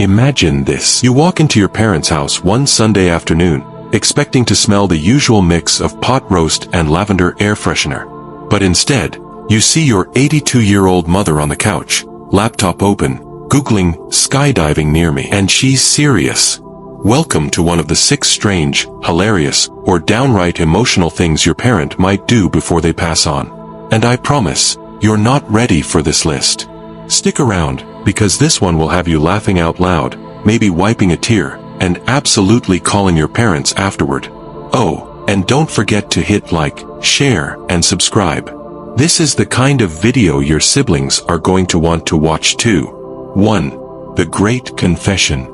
Imagine this. You walk into your parents' house one Sunday afternoon, expecting to smell the usual mix of pot roast and lavender air freshener. But instead, you see your 82-year-old mother on the couch, laptop open, Googling skydiving near me, and she's serious. Welcome to one of the 6 strange, hilarious, or downright emotional things your parent might do before they pass on. And I promise, you're not ready for this list. Stick around, because this one will have you laughing out loud, maybe wiping a tear, and absolutely calling your parents afterward. Oh, and don't forget to hit like, share, and subscribe. This is the kind of video your siblings are going to want to watch too. 1. The Great Confession.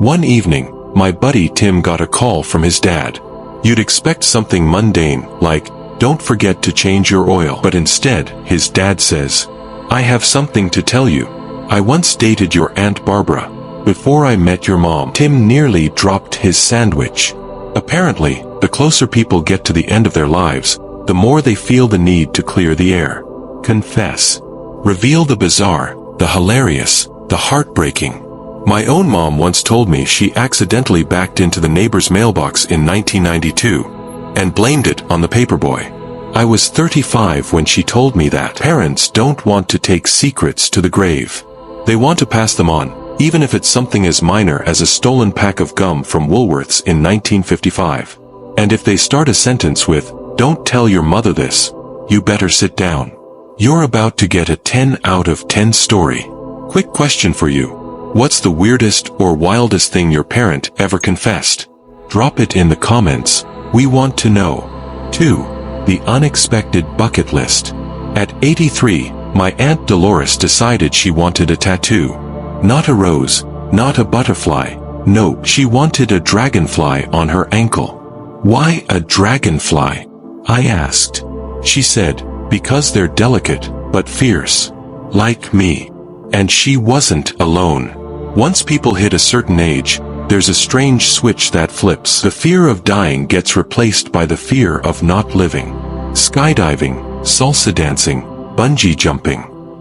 One evening, my buddy Tim got a call from his dad. You'd expect something mundane, like, don't forget to change your oil. But instead, his dad says, I have something to tell you. I once dated your Aunt Barbara. Before I met your mom. Tim nearly dropped his sandwich. Apparently, the closer people get to the end of their lives, the more they feel the need to clear the air. Confess. Reveal the bizarre, the hilarious, the heartbreaking. My own mom once told me she accidentally backed into the neighbor's mailbox in 1992 and blamed it on the paperboy. I was 35 when she told me that parents don't want to take secrets to the grave. They want to pass them on, even if it's something as minor as a stolen pack of gum from Woolworths in 1955. And if they start a sentence with, don't tell your mother this, you better sit down. You're about to get a 10 out of 10 story. Quick question for you. What's the weirdest or wildest thing your parent ever confessed? Drop it in the comments. We want to know. 2. The unexpected bucket list. At 83, my Aunt Dolores decided she wanted a tattoo. Not a rose, not a butterfly. No, she wanted a dragonfly on her ankle. Why a dragonfly? I asked. She said, because they're delicate, but fierce. Like me. And she wasn't alone. Once people hit a certain age, there's a strange switch that flips. The fear of dying gets replaced by the fear of not living. Skydiving, salsa dancing, bungee jumping.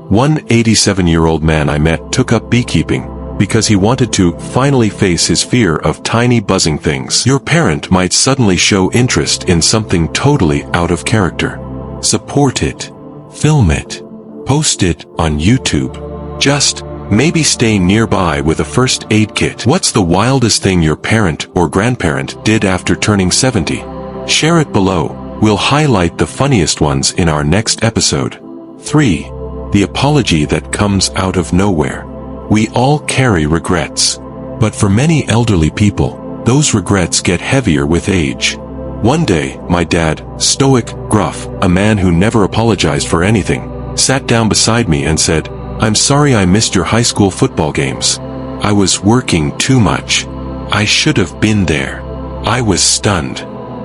One 87-year-old man I met took up beekeeping because he wanted to finally face his fear of tiny buzzing things. Your parent might suddenly show interest in something totally out of character. Support it. Film it. Post it on YouTube. Just maybe stay nearby with a first aid kit. What's the wildest thing your parent or grandparent did after turning 70? Share it below. We'll highlight the funniest ones in our next episode. 3. The apology that comes out of nowhere. We all carry regrets. But for many elderly people, those regrets get heavier with age. One day, my dad, stoic, gruff, a man who never apologized for anything, sat down beside me and said, I'm sorry I missed your high school football games. I was working too much. I should have been there. I was stunned.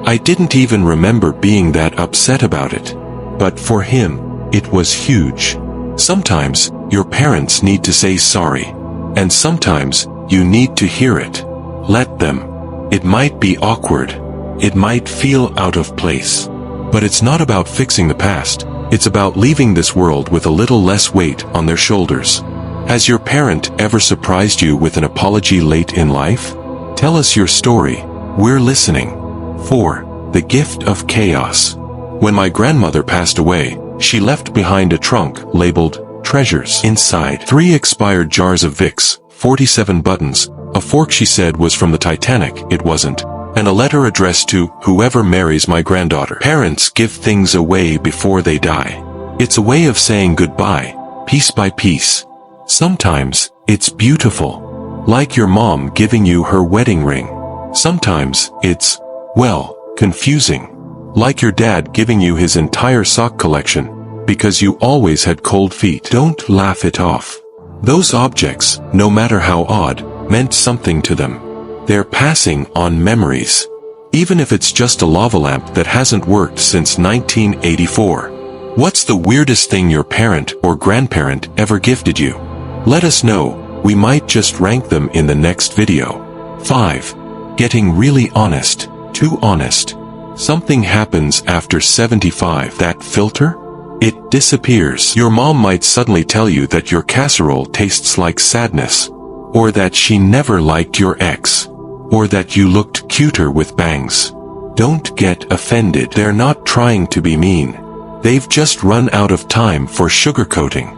I didn't even remember being that upset about it. But for him, it was huge. Sometimes, your parents need to say sorry. And sometimes, you need to hear it. Let them. It might be awkward. It might feel out of place. But it's not about fixing the past. It's about leaving this world with a little less weight on their shoulders. Has your parent ever surprised you with an apology late in life? Tell us your story. We're listening. 4. The gift of chaos. When my grandmother passed away, she left behind a trunk labeled treasures. Inside, 3 expired jars of Vicks, 47 buttons, a fork she said was from the Titanic, it wasn't, and a letter addressed to whoever marries my granddaughter. Parents give things away before they die. It's a way of saying goodbye, piece by piece. Sometimes, it's beautiful. Like your mom giving you her wedding ring. Sometimes, it's, well, confusing. Like your dad giving you his entire sock collection, because you always had cold feet. Don't laugh it off. Those objects, no matter how odd, meant something to them. They're passing on memories. Even if it's just a lava lamp that hasn't worked since 1984. What's the weirdest thing your parent or grandparent ever gifted you? Let us know, we might just rank them in the next video. 5. Getting really honest. Too honest. Something happens after 75. That filter? It disappears. Your mom might suddenly tell you that your casserole tastes like sadness. or that she never liked your ex, or that you looked cuter with bangs. Don't get offended. They're not trying to be mean. They've just run out of time for sugarcoating.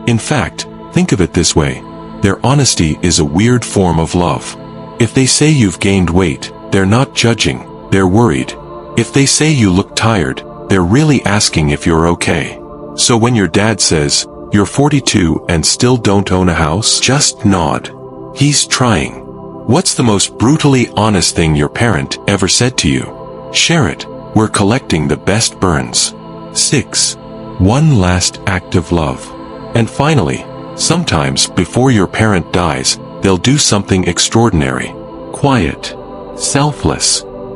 In fact, think of it this way. Their honesty is a weird form of love. If they say you've gained weight, they're not judging, they're worried. If they say you look tired, they're really asking if you're okay. So when your dad says, "You're 42 and still don't own a house," just nod. He's trying. What's the most brutally honest thing your parent ever said to you? Share it. We're collecting the best burns. 6. One last act of love. And finally, sometimes before your parent dies, they'll do something extraordinary. Quiet. Selfless.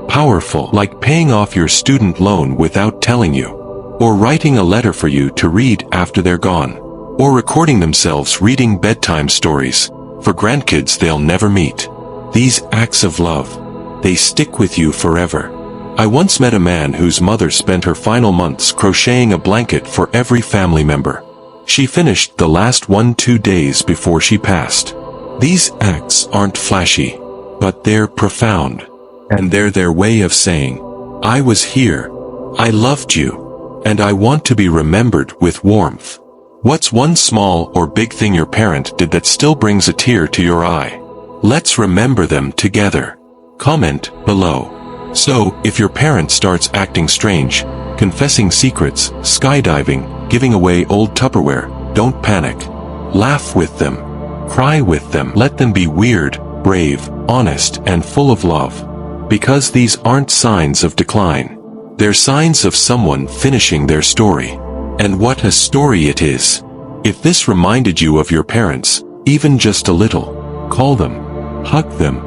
Powerful, like paying off your student loan without telling you. Or writing a letter for you to read after they're gone. Or recording themselves reading bedtime stories for grandkids they'll never meet. These acts of love, they stick with you forever. I once met a man whose mother spent her final months crocheting a blanket for every family member. She finished the last 1-2 days before she passed. These acts aren't flashy, but they're profound. And they're their way of saying, "I was here, I loved you, and I want to be remembered with warmth." What's one small or big thing your parent did that still brings a tear to your eye? Let's remember them together. Comment below. So, if your parent starts acting strange, confessing secrets, skydiving, giving away old Tupperware, don't panic. Laugh with them. Cry with them. Let them be weird, brave, honest, and full of love. Because these aren't signs of decline. They're signs of someone finishing their story. And what a story it is. If this reminded you of your parents, even just a little, call them, hug them,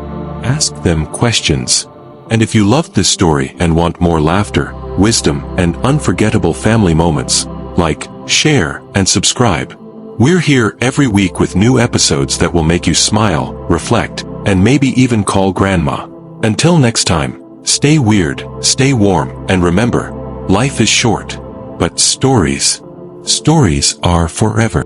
ask them questions. And if you loved this story and want more laughter, wisdom, and unforgettable family moments, like, share, and subscribe. We're here every week with new episodes that will make you smile, reflect, and maybe even call grandma. Until next time, stay weird, stay warm, and remember, life is short, but stories are forever.